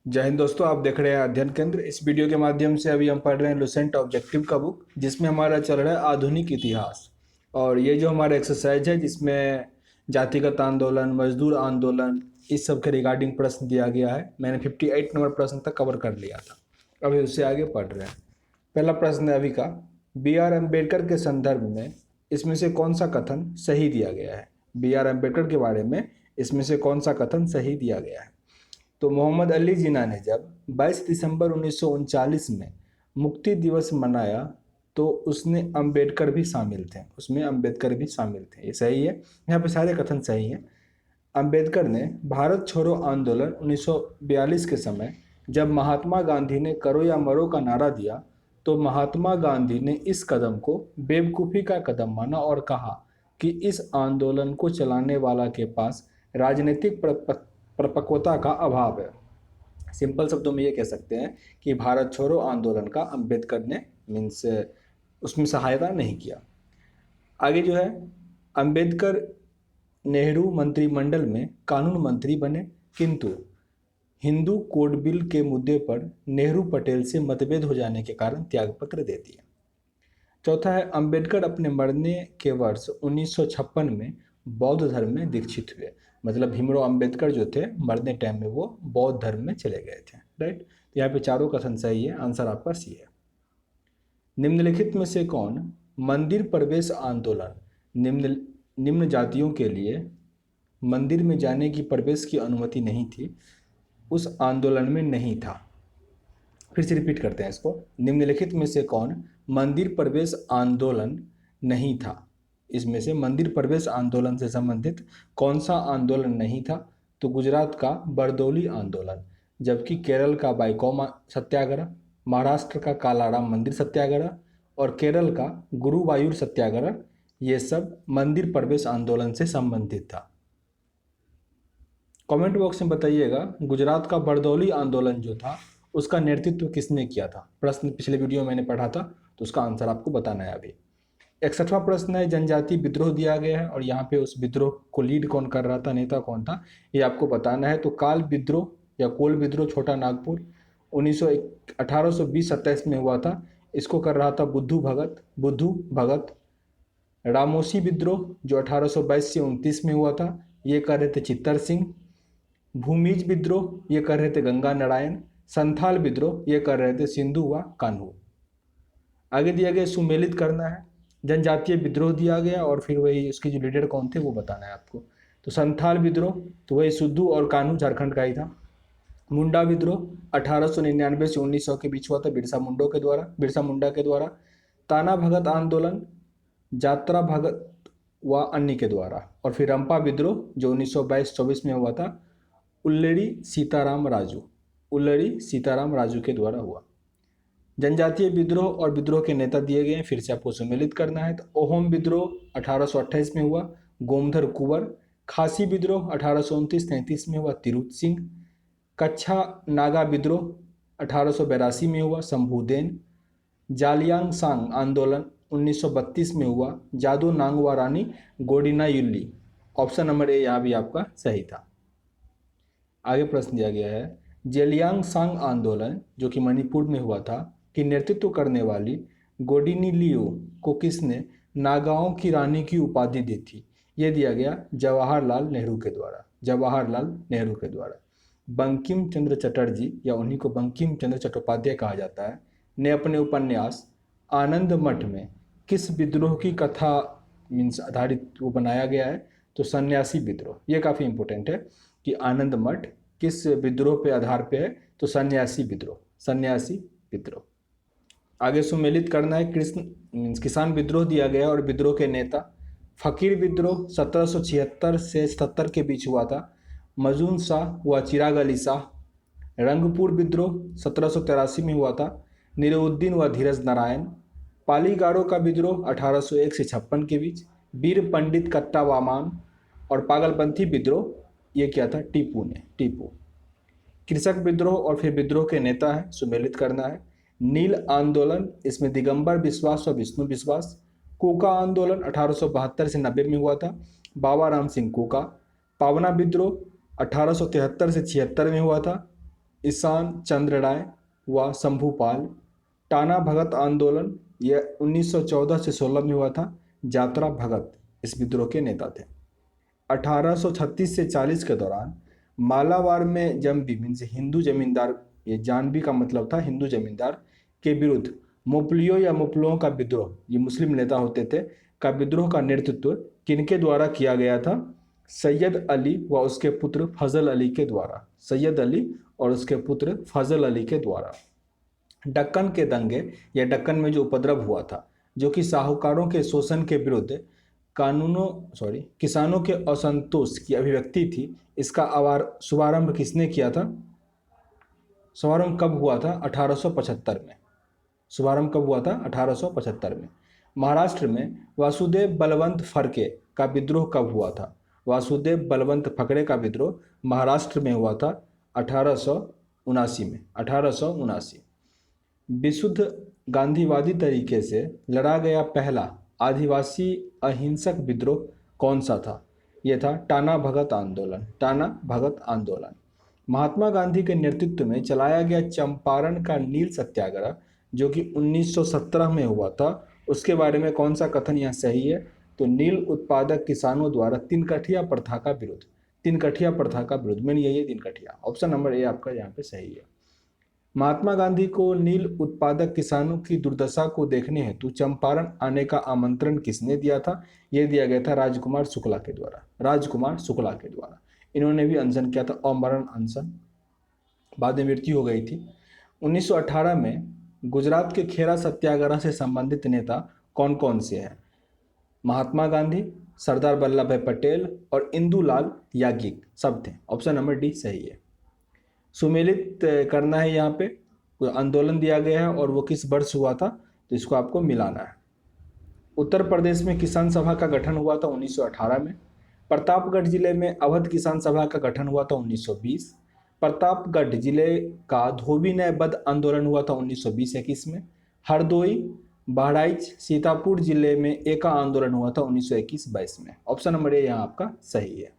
जय हिंद दोस्तों, आप देख रहे हैं अध्ययन केंद्र। इस वीडियो के माध्यम से अभी हम पढ़ रहे हैं लुसेंट ऑब्जेक्टिव का बुक, जिसमें हमारा चल रहा है आधुनिक इतिहास। और ये जो हमारा एक्सरसाइज है, जिसमें जातिगत आंदोलन, मजदूर आंदोलन, इस सब के रिगार्डिंग प्रश्न दिया गया है। मैंने 58 नंबर प्रश्न तक कवर कर लिया था, अभी उससे आगे पढ़ रहे हैं। पहला प्रश्न है अभी का, B.R. अम्बेडकर के संदर्भ में इसमें से कौन सा कथन सही दिया गया है। B.R. अम्बेडकर के बारे में इसमें से कौन सा कथन सही दिया गया है। तो मोहम्मद अली जिन्ना ने जब 22 दिसंबर 1939 में मुक्ति दिवस मनाया, तो उसने अम्बेडकर भी शामिल थे, उसमें अम्बेडकर भी शामिल थे। ये सही है, यहाँ पे सारे कथन सही हैं। अम्बेडकर ने भारत छोड़ो आंदोलन 1942 के समय जब महात्मा गांधी ने करो या मरो का नारा दिया, तो महात्मा गांधी ने इस कदम को बेवकूफ़ी का कदम माना और कहा कि इस आंदोलन को चलाने वाला के पास राजनीतिक परिपक्वता का अभाव है। सिंपल शब्दों में ये कह सकते हैं कि भारत छोड़ो आंदोलन का अम्बेडकर ने मीन्स उसमें सहायता नहीं किया। आगे जो है, अम्बेडकर नेहरू मंत्रिमंडल में कानून मंत्री बने, किंतु हिंदू कोड बिल के मुद्दे पर नेहरू पटेल से मतभेद हो जाने के कारण त्यागपत्र दे दिया। चौथा है, अम्बेडकर अपने मरने के वर्ष 1956 में बौद्ध धर्म में दीक्षित हुए। मतलब भीमराव अम्बेडकर जो थे, मरने टाइम में वो बौद्ध धर्म में चले गए थे। राइट, तो यहाँ पे चारों कथन सही है, आंसर आपका सी है। निम्नलिखित में से कौन मंदिर प्रवेश आंदोलन, निम्न जातियों के लिए मंदिर में जाने की प्रवेश की अनुमति नहीं थी, उस आंदोलन में नहीं था। फिर से रिपीट करते हैं इसको, निम्नलिखित में से कौन मंदिर प्रवेश आंदोलन नहीं था। इसमें से मंदिर प्रवेश आंदोलन से संबंधित कौन सा आंदोलन नहीं था। तो गुजरात का बरदौली आंदोलन, जबकि केरल का बाइकोम सत्याग्रह, महाराष्ट्र का कालाराम मंदिर सत्याग्रह और केरल का गुरुवायूर सत्याग्रह, ये सब मंदिर प्रवेश आंदोलन से संबंधित था। कमेंट बॉक्स में बताइएगा, गुजरात का बरदौली आंदोलन जो था उसका नेतृत्व किसने किया था। प्रश्न पिछले वीडियो में मैंने पढ़ा था, तो उसका आंसर आपको बताना है अभी। 61वां प्रश्न है, जनजातीय विद्रोह दिया गया है और यहाँ पे उस विद्रोह को लीड कौन कर रहा था, नेता कौन था, ये आपको बताना है। तो काल विद्रोह या कोल विद्रोह छोटा नागपुर 1820-27 में हुआ था। इसको कर रहा था बुद्धू भगत। रामोसी विद्रोह जो 1822 से 29 में हुआ था, ये कर रहे थे चित्तर सिंह। भूमिज विद्रोह ये कर रहे थे गंगा नारायण। संथाल विद्रोह ये कर रहे थे सिंधु व कान्हू। आगे दिया गया सुमेलित करना है। जनजातीय विद्रोह दिया गया और फिर वही उसके जो लीडर कौन थे वो बताना है आपको। तो संथाल विद्रोह तो वही सिद्धू और कान्हू झारखंड का ही था। मुंडा विद्रोह 1899 से 1900 के बीच हुआ था बिरसा मुंडा के द्वारा। ताना भगत आंदोलन जात्रा भगत व अन्य के द्वारा। और फिर रंपा विद्रोह जो 1922-24 में हुआ था उल्लेरी सीताराम राजू के द्वारा हुआ। जनजातीय विद्रोह और विद्रोह के नेता दिए गए हैं, फिर से आपको सम्मिलित करना है। तो ओहोम विद्रोह 1828 में हुआ गोमधर कुंवर। खासी विद्रोह 1829-33 में हुआ तिरुत सिंह। कच्छा नागा विद्रोह 1882 में हुआ शंभुदेन। जालियांगसांग आंदोलन 1932 में हुआ जादू नांगवा रानी गोडिनायुल्ली। ऑप्शन नंबर ए यहाँ भी आपका सही था। आगे प्रश्न दिया गया है, जेलियांगसांग आंदोलन जो कि मणिपुर में हुआ था कि नेतृत्व करने वाली गोडिनिलियो को किसने नागाओं की रानी की उपाधि दी थी। ये दिया गया जवाहरलाल नेहरू के द्वारा। बंकिम चंद्र चटर्जी या उन्हीं को बंकिम चंद्र चट्टोपाध्याय कहा जाता है, ने अपने उपन्यास आनंद मठ में किस विद्रोह की कथा मीन्स आधारित वो बनाया गया है। तो सन्यासी विद्रोह, ये काफ़ी इंपॉर्टेंट है कि आनंद मठ किस विद्रोह पे आधार पे है। तो सन्यासी विद्रोह। आगे सुमेलित करना है। किसान विद्रोह दिया गया और विद्रोह के नेता। फकीर विद्रोह 1776 से 77 के बीच हुआ था। मजून शाह व चिराग अली शाह। रंगपुर विद्रोह 1783 में हुआ था। निरुद्दीन व धीरज नारायण। पाली गारो का विद्रोह 1801 से 56 के बीच। वीर पंडित कट्टा वामान। और पागलपंथी विद्रोह ये क्या था, टीपू। कृषक विद्रोह और फिर विद्रोह के नेता है, सुमेलित करना है। नील आंदोलन, इसमें दिगंबर विश्वास और विष्णु विश्वास। कोका आंदोलन 1872 से 90 में हुआ था, बाबा राम सिंह कोका। पावना विद्रोह 1873 से 76 में हुआ था, ईशान चंद्र राय व शंभूपाल। टाना भगत आंदोलन यह 1914 से 16 में हुआ था। जात्रा भगत इस विद्रोह के नेता थे। 1836 से 40 के दौरान मालाबार में जंबी मीन्स हिंदू जमींदार, ये जानबी का मतलब था हिंदू जमींदार के विरुद्ध मुपलियों या मुपलों का विद्रोह, ये मुस्लिम नेता होते थे, का विद्रोह का नेतृत्व किनके द्वारा किया गया था? सैयद अली व उसके पुत्र फजल अली के द्वारा। सैयद अली और उसके पुत्र फजल अली के द्वारा। दक्कन के दंगे या दक्कन में जो उपद्रव हुआ था, जो कि साहूकारों के शोषण के विरुद्ध किसानों के असंतोष की अभिव्यक्ति थी, इसका शुभारंभ किसने किया था? शुभारंभ कब हुआ था? 1875 में। शुभारंभ कब हुआ था? 1875 में। महाराष्ट्र में वासुदेव बलवंत फड़के का विद्रोह कब हुआ था? वासुदेव बलवंत फड़के का विद्रोह महाराष्ट्र में हुआ था 1879 में। 1879। विशुद्ध गांधीवादी तरीके से लड़ा गया पहला आदिवासी अहिंसक विद्रोह कौन सा था? यह था टाना भगत आंदोलन। टाना भगत आंदोलन। महात्मा गांधी के नेतृत्व में चलाया गया चंपारण का नील सत्याग्रह जो कि 1917 में हुआ था, उसके बारे में कौन सा कथन यहाँ सही है? तो नील उत्पादक किसानों द्वारा तिनकठिया प्रथा का विरोध। तिनकठिया प्रथा का विरोध मेन यही है, तिनकठिया। ऑप्शन नंबर ए आपका यहाँ पे सही है। महात्मा गांधी को नील उत्पादक किसानों की दुर्दशा को देखने हेतु चंपारण आने का आमंत्रण किसने दिया था? यह दिया गया था राजकुमार शुक्ला के द्वारा। राजकुमार शुक्ला के द्वारा। इन्होंने भी अनशन किया था, अमरण अनशन। बाद में मृत्यु हो गई थी। 1918 में गुजरात के खेरा सत्याग्रह से संबंधित नेता कौन कौन से हैं? महात्मा गांधी, सरदार वल्लभ भाई पटेल और इंदुलाल याज्ञिक सब थे। ऑप्शन नंबर डी सही है। सुमेलित करना है, यहाँ पे कोई आंदोलन दिया गया है और वो किस वर्ष हुआ था, तो इसको आपको मिलाना है। उत्तर प्रदेश में किसान सभा का गठन हुआ था 1918 में। प्रतापगढ़ जिले में अवध किसान सभा का गठन हुआ था 1920। प्रतापगढ़ जिले का धोबी न्याय बंद आंदोलन हुआ था 1920-21 में। हरदोई, बहराइच, सीतापुर जिले में एका आंदोलन हुआ था 1921-22 में। ऑप्शन नंबर ए यहाँ आपका सही है।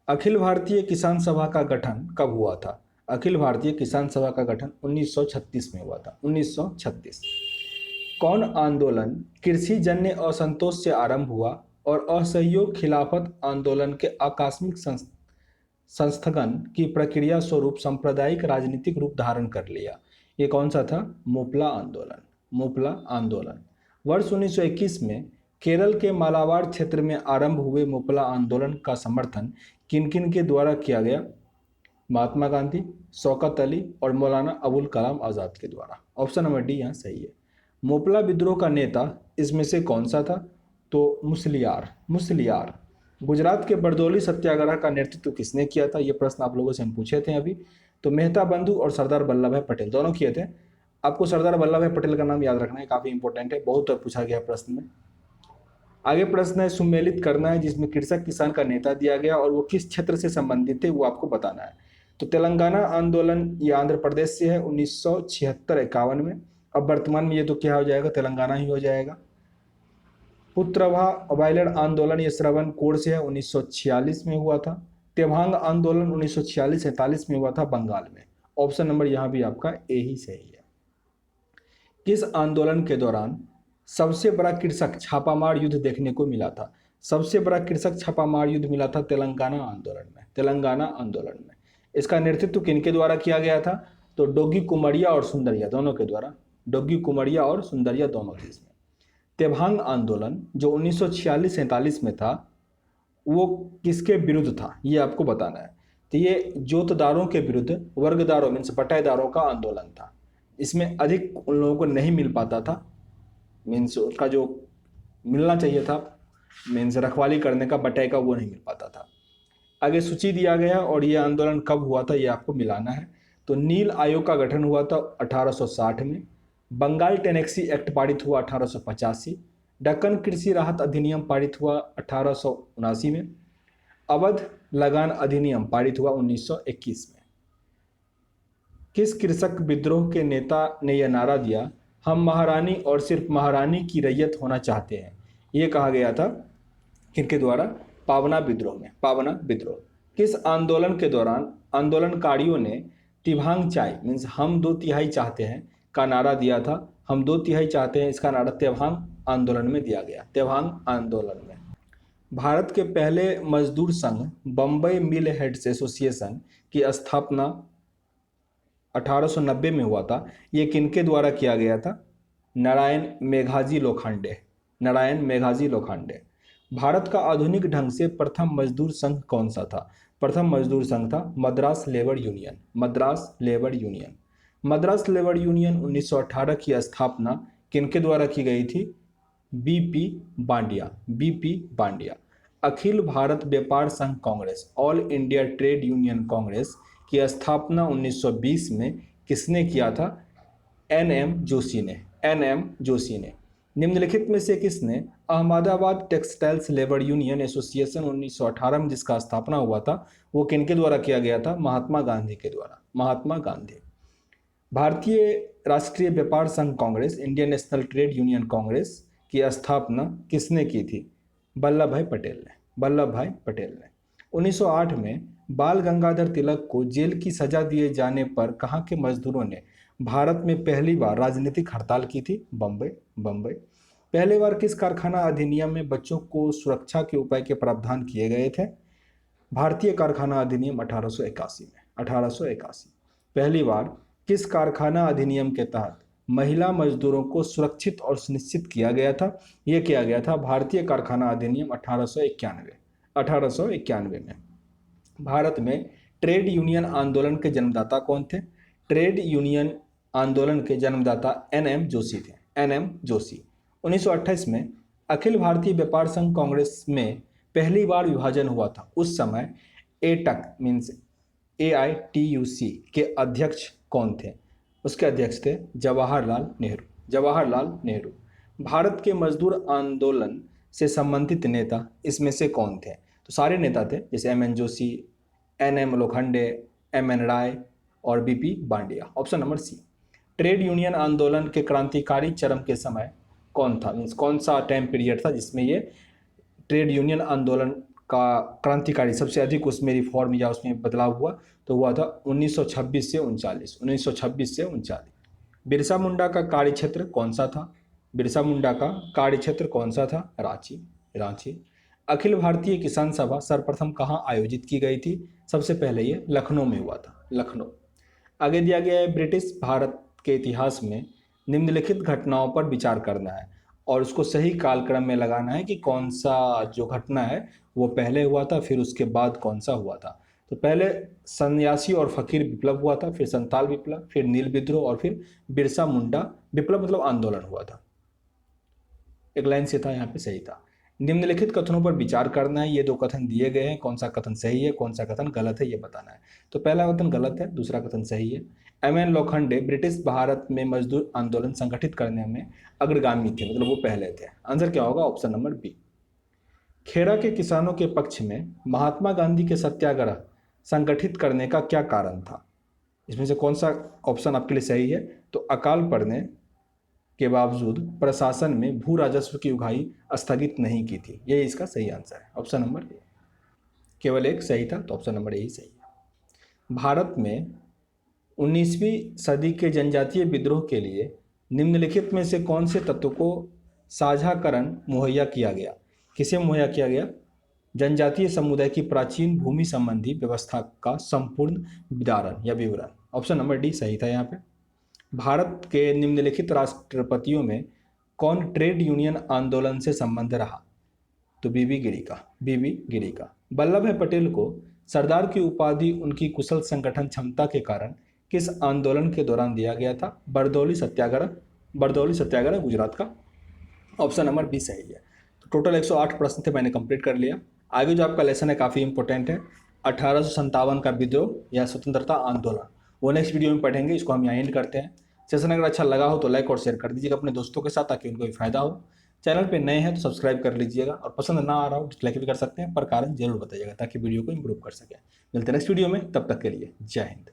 अखिल भारतीय किसान सभा का गठन कब हुआ था? अखिल भारतीय किसान सभा का गठन 1936 में हुआ था। 1936। कौन आंदोलन कृषि जन्य असंतोष से आरंभ हुआ और असहयोग खिलाफत आंदोलन के आकस्मिक संस्थगन की प्रक्रिया स्वरूप सांप्रदायिक राजनीतिक रूप धारण कर लिया? ये कौन सा था? मोपला आंदोलन। मोपला आंदोलन। वर्ष 1921 में केरल के मालाबार क्षेत्र में आरंभ हुए मोपला आंदोलन का समर्थन किन किन के द्वारा किया गया? महात्मा गांधी, शौकत अली और मौलाना अबुल कलाम आज़ाद के द्वारा। ऑप्शन नंबर डी यहाँ सही है। मोपला विद्रोह का नेता इसमें से कौन सा था? तो मुसलियार। मुसलियार। गुजरात के बरदौली सत्याग्रह का नेतृत्व किसने किया था? ये प्रश्न आप लोगों से हम पूछे थे अभी। तो मेहता बंधु और सरदार वल्लभ भाई पटेल दोनों किए थे। आपको सरदार वल्लभ भाई पटेल का नाम याद रखना है, काफ़ी इंपॉर्टेंट है, बहुत पूछा गया प्रश्न में। आगे प्रश्न है सुमेलित करना है, जिसमें कृषक किसान का नेता दिया गया और वो किस क्षेत्र से संबंधित थे वो आपको बताना है। तो तेलंगाना आंदोलन ये आंध्र प्रदेश से है 1976-51 में। अब वर्तमान में ये तो क्या हो जाएगा? तेलंगाना ही हो जाएगा। पुत्रवा वायलर आंदोलन ये श्रवण कोड से है, 1946 में हुआ था। तेभांग आंदोलन 1946-47 में हुआ था बंगाल में। ऑप्शन नंबर यहाँ भी आपका ए ही सही है। किस आंदोलन के दौरान सबसे बड़ा कृषक छापामार युद्ध देखने को मिला था? सबसे बड़ा कृषक छापामार युद्ध मिला था तेलंगाना आंदोलन में। तेलंगाना आंदोलन में। इसका नेतृत्व किनके द्वारा किया गया था? तो डोगी कुमरिया और सुंदरिया दोनों के द्वारा। डोगी कुमरिया और सुंदरिया दोनों थे इसमें। तेभांग आंदोलन जो 1946-47 में था वो किसके विरुद्ध था ये आपको बताना है। तो ये जोतदारों के विरुद्ध वर्गदारों मीन्स बटाईदारों का आंदोलन था। इसमें अधिक उन लोगों को नहीं मिल पाता था, मीन्स उसका जो मिलना चाहिए था मीन्स रखवाली करने का बटाई का, वो नहीं मिल पाता था। आगे सूची दिया गया और ये आंदोलन कब हुआ था ये आपको मिलाना है। तो नील आयोग का गठन हुआ था 1860 में। बंगाल टेनेक्सी एक्ट पारित हुआ 1885। दक्कन कृषि राहत अधिनियम पारित हुआ 1879 में। अवध लगान अधिनियम पारित हुआ 1921 में। किस कृषक विद्रोह के नेता ने यह नारा दिया, हम महारानी और सिर्फ महारानी की रैयत होना चाहते हैं? ये कहा गया था किनके द्वारा? पावना विद्रोह में। पावना विद्रोह। किस आंदोलन के दौरान आंदोलनकारियों ने तिभांग चाय मीन्स हम 2/3 चाहते हैं का नारा दिया था। हम 2/3 चाहते हैं इसका नारा तेभांग आंदोलन में दिया गया, तेभांग आंदोलन में। भारत के पहले मजदूर संघ बम्बई मिल हेड्स एसोसिएशन की स्थापना 1890 में हुआ था। ये किनके द्वारा किया गया था? नारायण मेघाजी लोखंडे, नारायण मेघाजी लोखंडे। भारत का आधुनिक ढंग से प्रथम मजदूर संघ कौन सा था? प्रथम मजदूर संघ था Madras Labour Union, Madras Labour Union. Madras Labour Union 1918 की स्थापना किनके द्वारा की गई थी? बीपी बांडिया, बीपी बांडिया। अखिल भारत व्यापार संघ Congress, All India Trade Union Congress की स्थापना 1920 में किसने किया था? एनएम जोशी ने, एनएम जोशी ने। निम्नलिखित में से किसने Ahmedabad textiles labour union association 1918 में जिसका स्थापना हुआ था वो किनके द्वारा किया गया था? महात्मा गांधी के द्वारा, महात्मा गांधी। भारतीय राष्ट्रीय व्यापार संघ Congress, Indian national trade Union Congress की स्थापना किसने की थी? वल्लभ भाई पटेल ने, वल्लभ भाई पटेल ने। 1908 में बाल गंगाधर तिलक को जेल की सजा दिए जाने पर कहाँ के मजदूरों ने भारत में पहली बार राजनीतिक हड़ताल की थी? बम्बई, बम्बई। पहली बार किस कारखाना अधिनियम में बच्चों को सुरक्षा के उपाय के प्रावधान किए गए थे? भारतीय कारखाना अधिनियम 1881 में, 1881। पहली बार किस कारखाना अधिनियम के तहत महिला मजदूरों को सुरक्षित और सुनिश्चित किया गया था? यह किया गया था भारतीय कारखाना अधिनियम 1891, 1891 में। भारत में ट्रेड यूनियन आंदोलन के जन्मदाता कौन थे? ट्रेड यूनियन आंदोलन के जन्मदाता एनएम जोशी थे, एनएम जोशी। 1928 में अखिल भारतीय व्यापार संघ कांग्रेस में पहली बार विभाजन हुआ था। उस समय एटक मीन्स AITUC के अध्यक्ष कौन थे? उसके अध्यक्ष थे जवाहरलाल नेहरू, जवाहरलाल नेहरू। भारत के मजदूर आंदोलन से संबंधित नेता इसमें से कौन थे? तो सारे नेता थे, जैसे MN Joshi, NM Lokhande, MN Roy और BP बांडिया। Option number C. Trade union आंदोलन के क्रांतिकारी चरम के समय कौन था? मीन्स कौन सा टाइम पीरियड था जिसमें ये ट्रेड यूनियन आंदोलन का क्रांतिकारी सबसे अधिक उसमें रिफॉर्म या उसमें बदलाव हुआ? तो हुआ था 1926 से 39, 1926 से 39। बिरसा मुंडा का कार्यक्षेत्र कौन सा था? बिरसा मुंडा का कार्यक्षेत्र कौन सा था? रांची, रांची। अखिल भारतीय किसान सभा सर्वप्रथम कहाँ आयोजित की गई थी? सबसे पहले ये लखनऊ में हुआ था, लखनऊ। आगे दिया गया है ब्रिटिश भारत के इतिहास में निम्नलिखित घटनाओं पर विचार करना है और उसको सही कालक्रम में लगाना है कि कौन सा जो घटना है वो पहले हुआ था फिर उसके बाद कौन सा हुआ था। तो पहले सन्यासी और फकीर विप्लव हुआ था, फिर संताल विप्लव, फिर नील विद्रोह और फिर बिरसा मुंडा विप्लव मतलब आंदोलन हुआ था। एक लाइन से था, यहाँ पे सही था। निम्नलिखित कथनों पर विचार करना है। ये दो कथन दिए गए हैं, कौन सा कथन सही है कौन सा कथन गलत है ये बताना है। तो पहला कथन गलत है, दूसरा कथन सही है। MN लोखंडे ब्रिटिश भारत में मजदूर आंदोलन संगठित करने में अग्रगामी थे, मतलब वो पहले थे। आंसर क्या होगा? Option number B. खेड़ा के किसानों के पक्ष में महात्मा गांधी के सत्याग्रह संगठित करने का क्या कारण था? इसमें से कौन सा ऑप्शन आपके लिए सही है? तो अकाल पड़ने के बावजूद प्रशासन में भू राजस्व की उगाही स्थगित नहीं की थी। यही इसका सही आंसर है, ऑप्शन नंबर ए। केवल एक सही था तो ऑप्शन नंबर ए ही सही है। भारत में 19वीं सदी के जनजातीय विद्रोह के लिए निम्नलिखित में से कौन से तत्व को साझाकरण मुहैया किया गया? किसे मुहैया किया गया? जनजातीय समुदाय की प्राचीन भूमि संबंधी व्यवस्था का संपूर्ण विदारण या विवरण। ऑप्शन नंबर डी सही था यहाँ पे। भारत के निम्नलिखित राष्ट्रपतियों में कौन ट्रेड यूनियन आंदोलन से संबंध रहा? तो बीबी गिरी का, बीबी गिरी का। वल्लभ भाई पटेल को सरदार की उपाधि उनकी कुशल संगठन क्षमता के कारण किस आंदोलन के दौरान दिया गया था? बरदौली सत्याग्रह, बरदौली सत्याग्रह गुजरात का। ऑप्शन नंबर बी सही है। तो टोटल 108 प्रश्न थे, मैंने कंप्लीट कर लिया। आगे जो आपका लेसन है काफ़ी इंपॉर्टेंट है, 1857 का विद्रोह या स्वतंत्रता आंदोलन, वो नेक्स्ट वीडियो में पढ़ेंगे। इसको हम यहाँ एंड करते हैं। सेशन अगर अच्छा लगा हो तो लाइक और शेयर कर दीजिएगा अपने दोस्तों के साथ ताकि उनको भी फायदा हो। चैनल पे नए हैं तो सब्सक्राइब कर लीजिएगा और पसंद ना आ रहा हो डिसलाइक भी कर सकते हैं, पर कारण जरूर बताइएगा ताकि वीडियो को इंप्रूव कर सकें। मिलते हैं नेक्स्ट वीडियो में, तब तक के लिए जय हिंद।